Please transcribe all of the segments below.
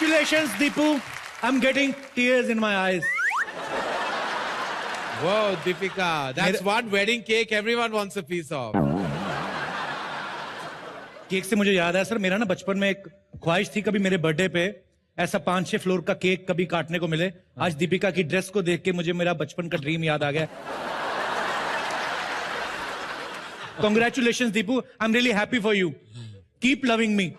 Congratulations, Deepu. I'm getting tears in my eyes. Whoa, Deepika, that's one wedding cake everyone wants a piece of. Cake से मुझे याद है sir, मेरा ना बचपन में एक ख्वाहिश थी कभी मेरे बर्थडे पे ऐसा 5-6 फ्लोर का केक कभी काटने को मिले। आज दीपिका की ड्रेस को देख के मुझे मेरा बचपन का ड्रीम याद आ गया। Congratulations, Deepu. I'm really happy for you. Keep loving me.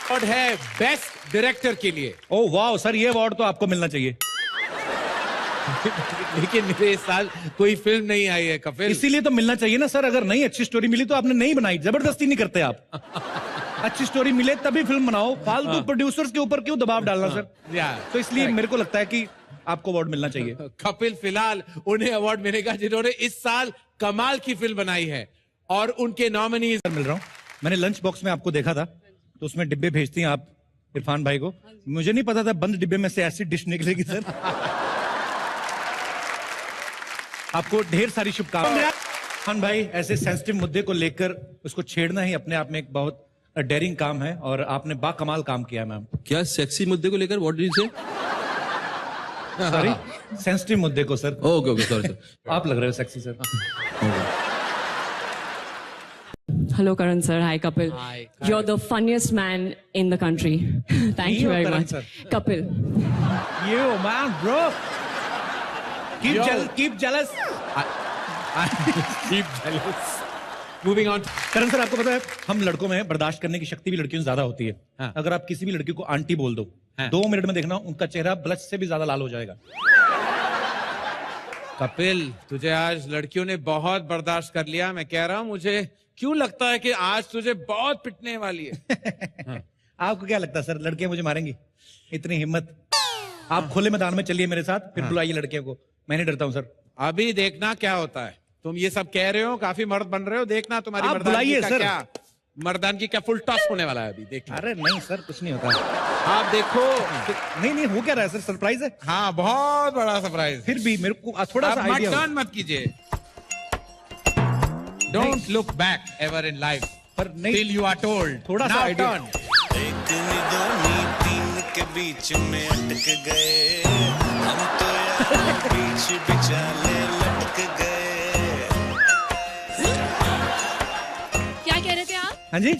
Award है बेस्ट डायरेक्टर के लिए। ओह वाह सर, ये अवार्ड तो आपको मिलना चाहिए। लेकिन मेरे इस साल कोई फिल्म नहीं आई है कपिल। इसीलिए तो मिलना चाहिए ना सर। अगर नहीं अच्छी स्टोरी मिली तो आपने नहीं बनाई, जबरदस्ती नहीं करते आप। अच्छी स्टोरी मिले तभी फिल्म बनाओ, फालतू प्रोड्यूसर्स के ऊपर क्यों दबाव डालना सर। तो इसलिए मेरे को लगता है कि आपको अवार्ड मिलना चाहिए। कपिल फिलहाल उन्हें अवार्ड मिलेगा जिन्होंने इस साल कमाल की फिल्म बनाई है और उनके नॉमिनीज मिल रहा हूँ। मैंने लंच बॉक्स में आपको देखा था तो उसमें डिब्बे भेजती हैं आप इरफान भाई को। मुझे नहीं पता था बंद डिब्बे में से ऐसी डिश निकलेगी सर। आपको ढेर सारी शुभकामनाएं। इरफान भाई, ऐसे सेंसिटिव मुद्दे को लेकर उसको छेड़ना ही अपने आप में एक बहुत डेयरिंग काम है और आपने बाकमाल काम किया मैम। क्या सेक्सी मुद्दे को लेकर? व्हाट डिड यू से? सॉरी, सेंसिटिव मुद्दे को sir. Okay okay sorry sir. आप लग रहे हो sexy sir. Hello, Karan sir. Hi, Kapil. Hi. You're the funniest man in the country. Thank you very Karan much. sir. Kapil. You man, bro. Keep jealous. Keep jealous. Moving on. Karan sir, आपको पता है हम लड़कों में बर्दाश्त करने की शक्ति भी लड़कियों से ज्यादा होती है। हाँ। अगर आप किसी भी लड़की को आंटी बोल दो, 2 मिनट में देखना उनका चेहरा ब्लश से भी ज्यादा लाल हो जाएगा। कपिल, तुझे आज लड़कियों ने बहुत बर्दाश्त कर लिया। मैं कह रहा हूँ, मुझे क्यों लगता है कि आज तुझे बहुत पिटने वाली है। आपको क्या लगता है सर, लड़कियां मुझे मारेंगी? इतनी हिम्मत? आप खुले मैदान में चलिए मेरे साथ, फिर बुलाइए लड़कियों को। मैं नहीं डरता हूँ सर। अभी देखना क्या होता है। तुम ये सब कह रहे हो, काफी मर्द बन रहे हो, देखना तुम्हारी आप मर्दानगी बुलाइए का सर। क्या मर्दानगी क्या फुल टॉस होने वाला है अभी। देखना। अरे नहीं सर, कुछ नहीं होता। आप देखो। नहीं हो क्या रहा है सर, सरप्राइज है। हाँ, बहुत बड़ा सरप्राइज। फिर भी मेरे को थोड़ा सा आइडिया। टर्न मत कीजिए। Don't look back ever in life पर नहीं, टिल यू आर टोल्ड। थोड़ा सा आइडिया। एक दो तीन के बीच में अटक गए हम तो यार, बीच बिचाले लटक गए। क्या कह रहे थे आप? हाँ जी,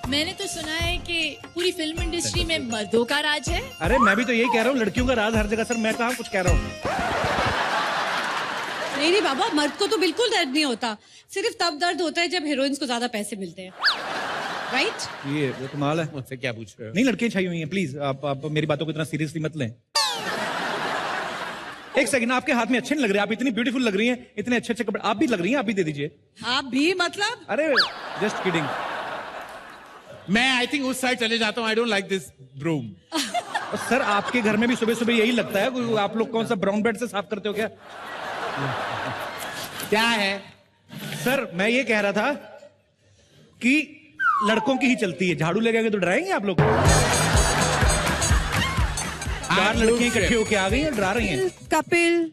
मैंने तो सुना है कि पूरी फिल्म इंडस्ट्री में मर्दों का राज है। अरे मैं भी तो यही कह रहा हूँ, लड़कियों का राज हर जगह सर। मैं कहाँ कुछ कह रहा हूँ। नहीं बाबा, मर्द को तो बिल्कुल दर्द नहीं होता। सिर्फ तब दर्द होता है जब हीरोइंस को ज्यादा पैसे मिलते हैं। राइट? ये कमाल है। मुझसे क्या पूछ रहे हो? नहीं, लड़कियां छाई हुई हैं, प्लीज आप मेरी बातों को इतना सीरियसली मत लें। एक सेकंड, आपके हाथ में अच्छे नहीं लग रहे। आप इतनी ब्यूटीफुल लग रही हैं, इतने अच्छे कपड़े आप भी लग रही हैं, आप भी दे दीजिए। आप भी मतलब? अरे जस्ट किडिंग। मैं आई थिंक उस साइड चले जाता हूँ। I don't like this broom. Sir, आपके घर में भी सुबह सुबह यही लगता है? आप लोग कौन सा ब्राउन ब्रेड से साफ करते हो क्या? क्या है सर, मैं ये कह रहा था कि लड़कों की ही चलती है। झाड़ू लेके तो डराएंगे आप लोग? 4 लड़कियां इकट्ठी होके आ गई और डरा रही हैं। कपिल,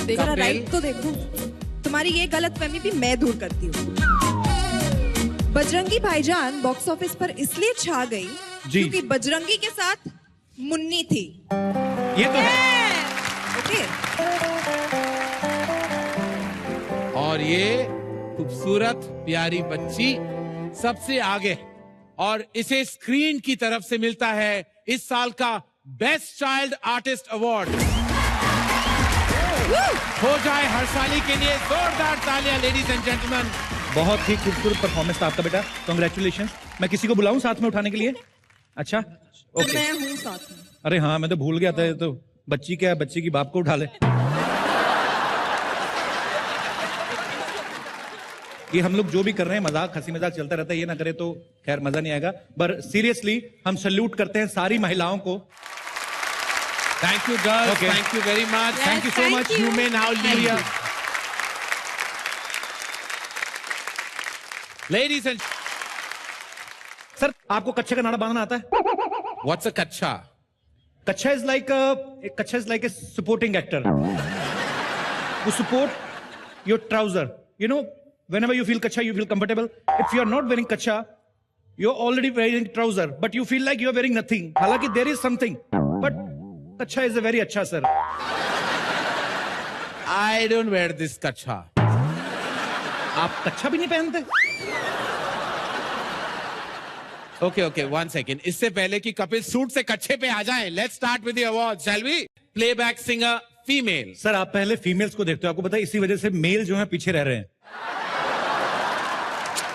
जरा राइट तो देखो। तुम्हारी ये गलतफहमी भी मैं दूर करती हूँ। बजरंगी भाईजान बॉक्स ऑफिस पर इसलिए छा गई क्योंकि बजरंगी के साथ मुन्नी थी। ये तो है। ओके। और ये खूबसूरत प्यारी बच्ची सबसे आगे, और इसे स्क्रीन की तरफ से मिलता है इस साल का बेस्ट चाइल्ड आर्टिस्ट अवार्ड। हो जाए हर्षाली के लिए जोरदार तालियां लेडीज एंड जेंटलमैन। बहुत ही खूबसूरत परफॉर्मेंस था आपका बेटा, कांग्रेचुलेशन। मैं किसी को बुलाऊं साथ में उठाने के लिए? अच्छा ओके। मैं हूँ साथ में। अरे हाँ, मैं तो भूल गया था। तो बच्ची क्या है, बच्ची की बाप को उठा ले। ये हम लोग जो भी कर रहे हैं मजाक, हंसी मजाक चलता रहता है, ये ना करे तो खैर मजा नहीं आएगा। पर सीरियसली हम सैल्यूट करते हैं सारी महिलाओं को। Thank you girls, thank you very much, thank you so much. You may now leave. Ladies and sir, आपको कच्छे का नाड़ा बांधना आता है? व्हाट्स अ कच्छा? कच्छा is like a supporting actor. वो support your trousers, you know, whenever you feel kacha, you feel comfortable. If you are not wearing kacha, you're already wearing trouser, but you feel like you're wearing nothing. हालांकि there is something, but kacha is a very अच्छा sir. I don't wear this kacha. आप कच्छा भी नहीं पहनते? Okay, 1 second. इससे पहले कि कपिल सूट से कच्छे पे आ जाएं, let's start with the awards, shall we? Playback singer female. Sir आप पहले फीमेल्स को देखते हो, आपको पता है इसी वजह से मेल जो है पीछे रह रहे हैं.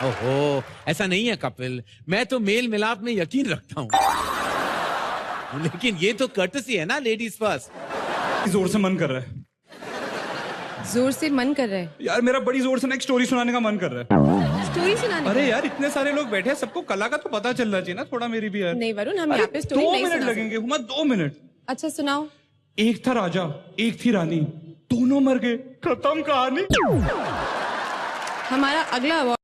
ओहो, ऐसा नहीं है कपिल, मैं तो मेल मिलाप में यकीन रखता हूं, लेकिन ये तो कर्टसी है ना, लेडीज फर्स्ट. जोर से मन कर रहा है. जोर से मन कर रहा है यार मेरा बड़ी जोर से ना एक स्टोरी सुनाने का मन कर रहा है. स्टोरी सुनाने. अरे यार इतने सारे लोग बैठे हैं, सबको कला का तो पता चलना चाहिए ना, थोड़ा मेरी भी यार. नहीं वरुण, हम यहाँ पे स्टोरी 2 नहीं मिनट सुना लगेंगे. हुमा 2 मिनट. अच्छा सुनाओ. एक था राजा, एक थी रानी, दोनों मर गए, खत्म कहानी. हमारा अगला अवार्ड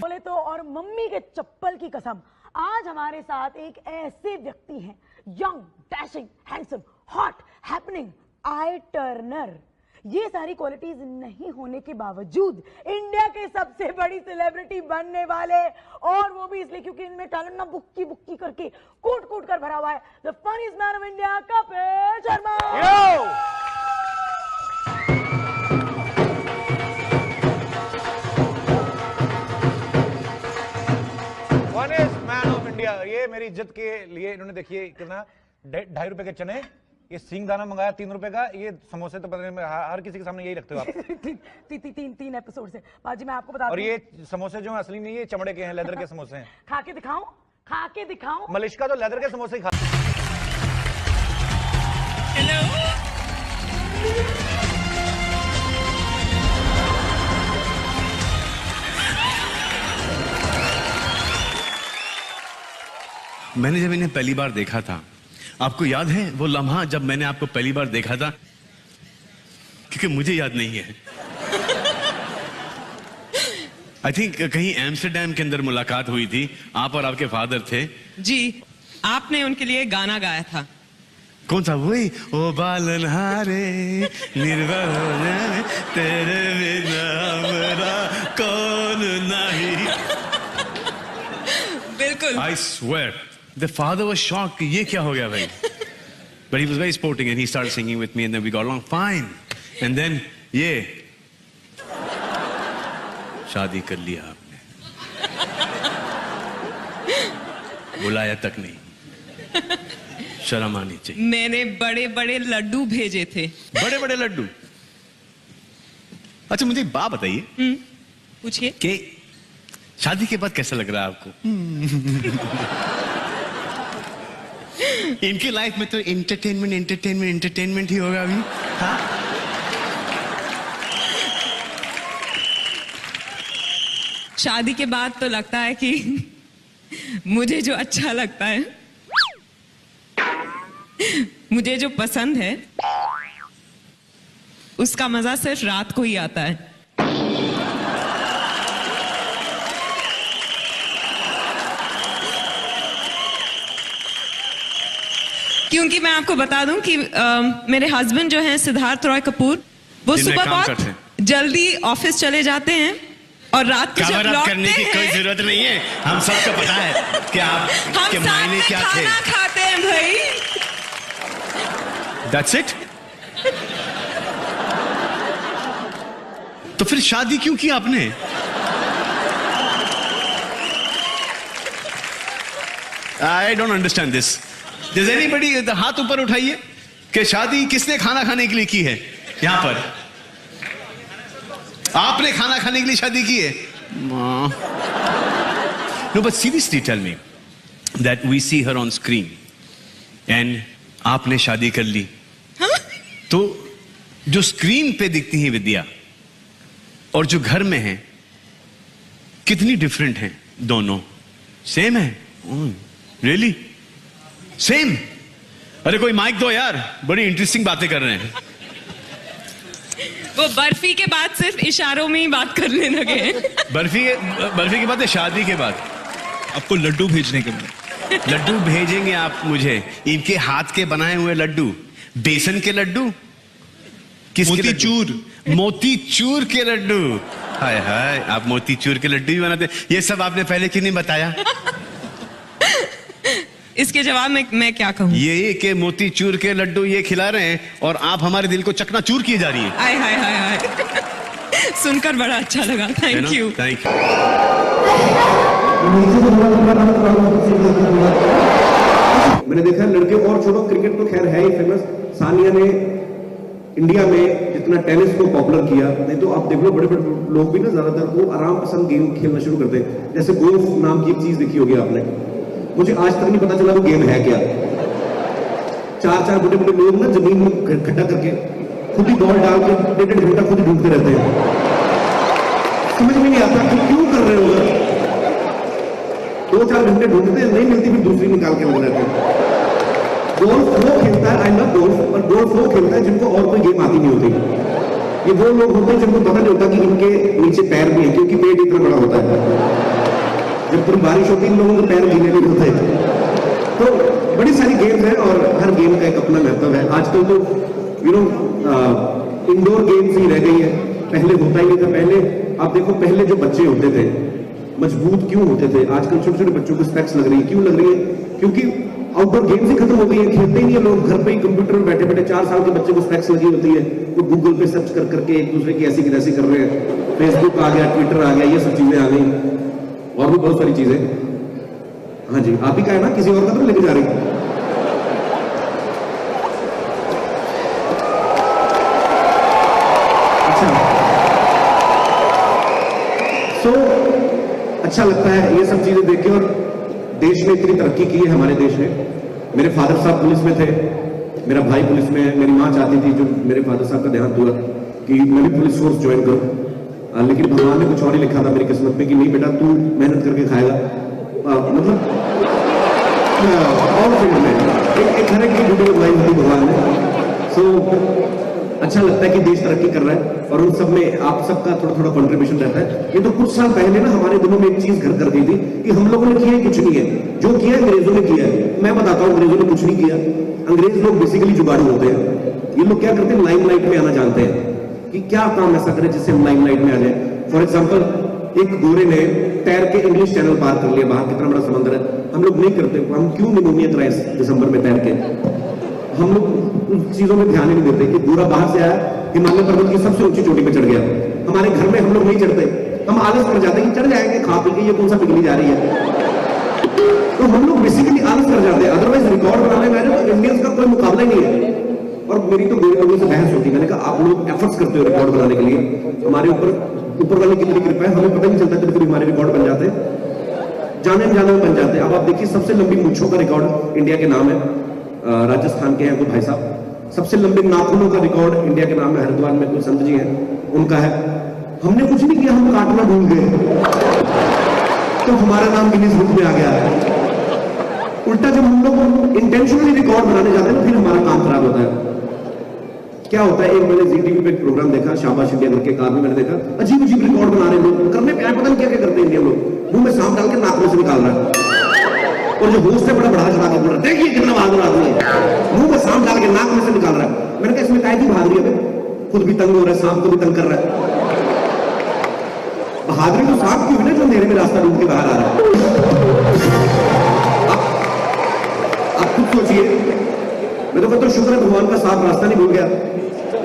बोले तो और मम्मी के चप्पल की कसम, आज हमारे साथ एक ऐसे व्यक्ति हैं, young, dashing, handsome, hot, happening, eye turner. ये सारी क्वालिटीज नहीं होने के बावजूद इंडिया के सबसे बड़ी सेलिब्रिटी बनने वाले, और वो भी इसलिए क्योंकि इनमें टैलेंट ना बुक्की बुक्की करके कूट कूट कर भरा हुआ है. The funniest man of India, Kapil Sharma. Man of India. ये मेरी इज्जत के लिए इन्होंने देखिए कितना 2.5 रुपए के चने, ये सिंग दाना मंगाया 3 रुपए का, ये समोसे तो पता नहीं हर किसी के सामने यही रखते हो आप. तीन एपिसोड से बाजी मैं आपको बता दूं. और ये समोसे जो असली नहीं, ये चमड़े के हैं, लेदर के समोसे हैं. खा के दिखाऊं. मलिश्का तो लेदर के समोसे ही खा. मैंने जब इन्हें पहली बार देखा था, आपको याद है वो लम्हा जब मैंने आपको पहली बार देखा था? क्योंकि मुझे याद नहीं है. आई थिंक कहीं एम्स्टरडैम के अंदर मुलाकात हुई थी, आप और आपके फादर थे. जी, आपने उनके लिए गाना गाया था. कौन सा? वही ओ बालन हारे निर्भर हो जाए तेरे बिना मेरा कौन नहीं. बिल्कुल. I swear, the father was shocked. कि ये क्या हो गया भाई? But he was very sporting and he started singing with me and then we got along fine. And then ये शादी कर लिया आपने, बुलाया तक नहीं, शर्म आनी चाहिए. मैंने बड़े बड़े लड्डू भेजे थे. बड़े बड़े लड्डू? अच्छा मुझे बात बताइए, पूछिए कि शादी के बाद कैसा लग रहा है आपको? इनकी लाइफ में तो एंटरटेनमेंट ही होगा अभी. हाँ? शादी के बाद तो लगता है कि मुझे जो अच्छा लगता है, मुझे जो पसंद है, उसका मजा सिर्फ रात को ही आता है. क्योंकि मैं आपको बता दूं कि मेरे हस्बैंड जो हैं सिद्धार्थ रॉय कपूर, वो सुबह बहुत जल्दी ऑफिस चले जाते हैं और रात को जब लौटते करने की कोई जरूरत नहीं है. हम सबको पता है कि आपके मायने क्या थे. खाना खाते हैं भाई. That's it? तो फिर शादी क्यों की आपने? I don't understand this. Does anybody हाथ ऊपर उठाइए कि शादी किसने खाना खाने के लिए की है? यहां पर आपने खाना खाने के लिए शादी की है? No, but seriously tell me that we see her on screen and आपने शादी कर ली. हाँ? तो जो स्क्रीन पे दिखती है विद्या और जो घर में है, कितनी डिफरेंट हैं दोनों? सेम है? Really same? अरे कोई माइक दो यार, बड़ी इंटरेस्टिंग बातें कर रहे हैं. वो बर्फी के बाद सिर्फ इशारों में ही बात करने लगे हैं. बर्फी के बाद है, शादी के बाद आपको लड्डू भेजने के बाद. लड्डू भेजेंगे आप मुझे? इनके हाथ के बनाए हुए लड्डू, बेसन के लड्डू, किसके? मोतीचूर. मोतीचूर के लड्डू। हाय हाय, आप मोतीचूर के लड्डू भी बनाते हैं? ये सब आपने पहले क्यों नहीं बताया? इसके जवाब में मैं क्या कहूँ? ये कि मोतीचूर के लड्डू ये खिला रहे हैं और आप हमारे दिल को चकनाचूर किए जा रही हैं। हाय हाय हाय हाय, सुनकर बड़ा अच्छा लगा। Thank you. Thank you. मैंने देखा लड़के और छोड़ो, क्रिकेट तो खैर है ही फेमस। सानिया ने इंडिया में जितना टेनिस को पॉपुलर किया, नहीं तो आप देख लो बड़े बड़े लोग भी ना ज्यादातर वो आराम पसंद गेम खेलना शुरू करते हैं। जैसे गोल्फ नाम की एक चीज देखी होगी आपने, मुझे आज तक नहीं पता चला वो गेम है क्या। चार बड़े बड़े लोग ना जमीन में खड्डा करके खुद ही बॉल डाल के 1.5 घंटा खुद ही ढूंढते रहते हैं। समझ में नहीं आता कि क्यों कर रहे हो। 2-4 घंटे ढूंढते हैं, नहीं मिलती, फिर दूसरी निकाल के लग जाते हैं। गोल्फ वो खेलता है, आई लव गोल्फ, पर गोल्फ वो खेलता है जिनको और कोई गेम आती नहीं होती। ये वो लोग होते हैं जिनको पता नहीं होता कि इनके नीचे पैर भी है, क्योंकि पेट इतना बड़ा होता है। जब पूरी बारिश होती है इन लोगों के पैर गीले नहीं होते। तो बड़ी सारी गेम्स हैं और हर गेम का एक अपना महत्व है। आजकल तो इंडोर गेम्स ही रह गई है, पहले होता ही नहीं था। पहले आप देखो, पहले जो बच्चे होते थे मजबूत क्यों होते थे? आजकल छोटे छोटे बच्चों को स्पेक्स लग रही है। क्यों लग रही है? क्योंकि आउटडोर गेम्स ही खत्म हो गई है, खेलते ही नहीं है लोग। घर पे ही कंप्यूटर में बैठे बैठे 4 साल के बच्चे को स्पेक्स लगी होती है, वो गूगल पे सर्च कर करके एक दूसरे की ऐसी की तैसी कर रहे हैं। फेसबुक आ गया, ट्विटर आ गया, ये सब चीजें आ गई और भी बहुत सारी चीजें। हाँ जी, आप ही का है ना, किसी और का तो लेके जा रही। अच्छा लगता है ये सब चीजें देख के। और देश में इतनी तरक्की की है हमारे देश ने। मेरे फादर साहब पुलिस में थे, मेरा भाई पुलिस में है। मेरी माँ चाहती थी जो मेरे फादर साहब का देहांत हुआ कि मैं भी पुलिस फोर्स ज्वाइन करूं, लेकिन भगवान ने कुछ और ही लिखा था मेरी किस्मत में कि नहीं बेटा, तू मेहनत करके खाएगा। मतलब और फील्ड में एक तरह की ड्यूटी लगाई होती भगवान ने। सो अच्छा लगता है कि देश तरक्की कर रहा है और उन सब में आप सबका थोड़ा थोड़ा कंट्रीब्यूशन रहता है। ये तो कुछ साल पहले ना हमारे दिनों में एक चीज घर कर गई थी कि हम लोगों ने किया कुछ नहीं है, जो किया अंग्रेजों ने किया है। मैं बताता हूँ, अंग्रेजों ने कुछ नहीं किया। अंग्रेज लोग बेसिकली जुगाड़ू होते हैं। ये लोग क्या करते हैं, लाइमलाइट में आना जानते हैं कि क्या काम ऐसा करें जिससे हम लाइमलाइट में आ जाए। फॉर एग्जाम्पल, एक गोरे ने तैर के इंग्लिश चैनल पार कर लिया, बाहर कितना बड़ा समुद्र है। हम लोग नहीं करते, हम क्यों निमोनिया कराए दिसंबर में तैर के? हम लोग उन चीजों में ध्यान ही नहीं देते कि पूरा बाहर से आया, हिमालय पर्वत की सबसे ऊंची चोटी पे चढ़ गया। हमारे घर में हम लोग नहीं चढ़ते, हम आलस कर जाते हैं कि चढ़ जाएंगे खा पी के, ये कौन सा पिघली जा रही है। तो हम लोग बेसिकली आलस कर जाते हैं। अदरवाइज रिकॉर्ड बनाने में तो इंडियंस का कोई मुकाबला ही नहीं है। और मेरी तो गोरे लोगों से बहस होती है। मैंने कहा आप लोग एफर्ट्स करते हो रिकॉर्ड बनाने के लिए, हमारे ऊपर वाले कितनी कृपा है, हमें पता नहीं चलता कभी हमारे रिकॉर्ड बन जाते हैं, जाने में बन जाते हैं। अब आप देखिए, सबसे लंबी मूंछों का रिकॉर्ड इंडिया के नाम है, राजस्थान के हैं कोई भाई साहब। सबसे लंबे नाखूनों का रिकॉर्ड इंडिया के नाम है, हरिद्वार में कोई संत जी हैं, उनका है। हमने कुछ नहीं किया, हम काटना भूल गए तो हमारा नाम गिनीज बुक में आ गया है। उल्टा जब हम लोग इंटेंशनली रिकॉर्ड बनाने जाते हैं तो फिर हमारा काम खराब होता है। क्या होता है, एक मैंने जी टीवी पे एक प्रोग्राम देखा, शाबाश इंडिया करके, कार में मैंने देखा अजीब अजीब रिकॉर्ड बना रहे लोग, करने पे पता नहीं क्या क्या करते हैं इंडियन लोग। मुंह में सांप डाल के नाक में से निकाल रहा है और जो होस्ट है बड़ा बढ़ा चढ़ा के बोल रहा है, देखिए कितना बहादुर आदमी है, मुंह में सांप डाल के नाक में से निकाल रहा है। मैंने कहा इसमें काय की बहादुरी है? खुद भी तंग हो रहा है, सांप को भी तंग कर रहा है। बहादुरी तो सांप की हुई ना जो अंधेरे में रास्ता ढूंढ के बाहर आ रहा है। आप खुद सोचिए। मैं तो कहता हूँ शुक्र है भगवान का साफ रास्ता नहीं भूल गया।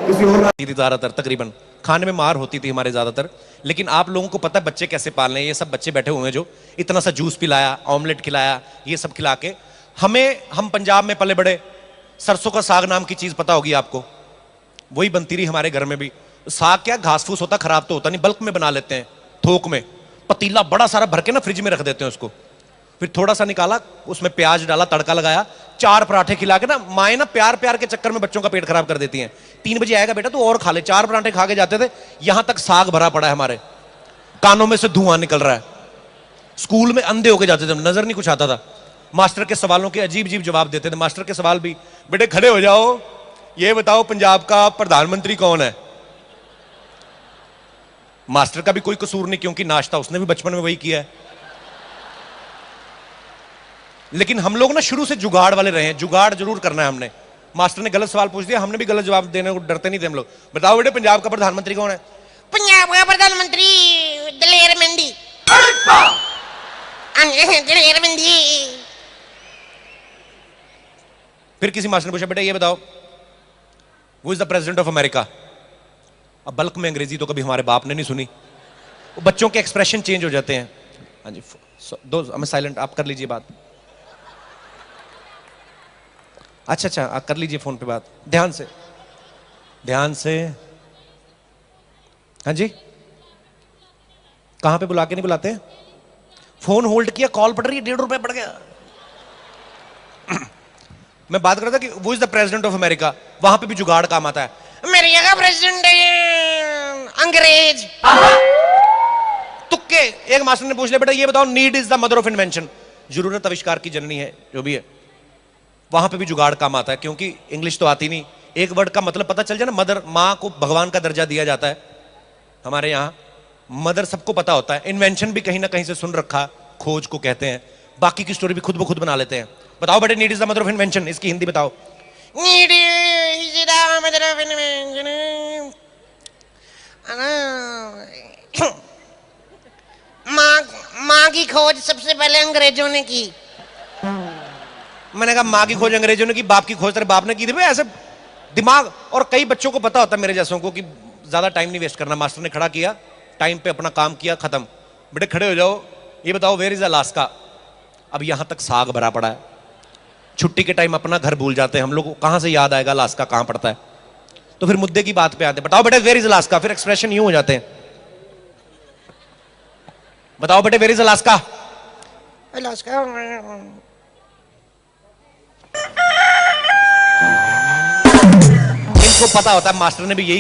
किसी और ज्यादातर तकरीबन खाने में मार होती थी हमारे ज्यादातर। लेकिन आप लोगों को पता है बच्चे कैसे पालने हैं। ये सब बच्चे बैठे हुए हैं जो इतना सा जूस पिलाया, ऑमलेट खिलाया, ये सब खिला के हम पंजाब में पले बड़े। सरसों का साग नाम की चीज पता होगी आपको, वही बनती रही हमारे घर में भी। साग क्या घास फूस होता, खराब तो होता नहीं, बल्क में बना लेते हैं, थोक में पतीला बड़ा सारा भर के ना फ्रिज में रख देते हैं उसको। फिर थोड़ा सा निकाला, उसमें प्याज डाला, तड़का लगाया, 4 पराठे खिला के ना, माए ना प्यार प्यार के चक्कर में बच्चों का पेट खराब कर देती हैं। 3 बजे आएगा बेटा तो और खा ले। 4 पराठे खा के जाते थे, यहां तक साग भरा पड़ा है, हमारे कानों में से धुआं निकल रहा है। स्कूल में अंधे होके जाते थे, नजर नहीं कुछ आता था। मास्टर के सवालों के अजीब अजीब जवाब देते थे। मास्टर के सवाल भी, बेटे खड़े हो जाओ, ये बताओ पंजाब का प्रधानमंत्री कौन है। मास्टर का भी कोई कसूर नहीं, क्योंकि नाश्ता उसने भी बचपन में वही किया है। लेकिन हम लोग ना शुरू से जुगाड़ वाले रहे हैं, जुगाड़ जरूर करना है हमने। मास्टर ने गलत सवाल पूछ दिया, हमने भी गलत जवाब देने को डरते नहीं थे हम लोग। बताओ बेटे पंजाब का प्रधानमंत्री कौन है? पंजाब का प्रधानमंत्री दलेर मेहंदी। दलेर मेहंदी। फिर किसी मास्टर ने पूछा बेटा ये बताओ वो is the president of America. अब बल्क में अंग्रेजी तो कभी हमारे बाप ने नहीं सुनी, वो बच्चों के एक्सप्रेशन चेंज हो जाते हैं। हाँ जी दो हमें साइलेंट, आप कर लीजिए बात। अच्छा आप कर लीजिए फोन पे बात, ध्यान से ध्यान से। हाँ जी कहां पे बुला के नहीं बुलाते? फोन होल्ड किया, कॉल पड़ रही है, 1.5 रुपए पड़ गया। मैं बात कर रहा था कि वो is the president of America, वहां पे भी जुगाड़ काम आता है। अमेरिका का प्रेसिडेंट अंग्रेज। तुक्के। एक मास्टर ने पूछ लिया बेटा ये बताओ need is the mother of invention, जरूरत आविष्कार की जननी है, जो भी है। वहां पे भी जुगाड़ काम आता है, क्योंकि इंग्लिश तो आती नहीं। एक वर्ड का मतलब पता चल जाए ना, मदर, माँ को भगवान का दर्जा दिया जाता है हमारे यहाँ, मदर सबको पता होता है। इन्वेंशन भी कहीं ना कहीं से सुन रखा, खोज को कहते हैं। बाकी की स्टोरी भी खुद ब खुद बना लेते हैं। बताओ बेटे need is the mother of invention, इसकी हिंदी बताओ। Need is the mother of invention. माँ की खोज सबसे पहले अंग्रेजों ने की। मैंने कहा माँ की खोज अंग्रेजों ने की, बाप की खोज तेरे बाप ने की थी। ऐसे दिमाग, और कई बच्चों को पता होता है मेरे जैसों को कि ज्यादा टाइम नहीं वेस्ट करना। मास्टर ने खड़ा किया, टाइम पे अपना काम किया, खत्म। बेटे खड़े हो जाओ, ये बताओ वेयर इज अलास्का। अब यहां तक साग भरा पड़ा है। छुट्टी के टाइम अपना घर भूल जाते हैं हम लोग, कहां से याद आएगा अलास्का कहां पड़ता है? तो फिर मुद्दे की बात पे आते हैं। बताओ बेटे वेयर इज अलास्का, फिर एक्सप्रेशन यूं हो जाते हैं। बताओ बेटे वेयर इज अलास्का। अलास्का इनको पता होता है, मास्टर ने भी यही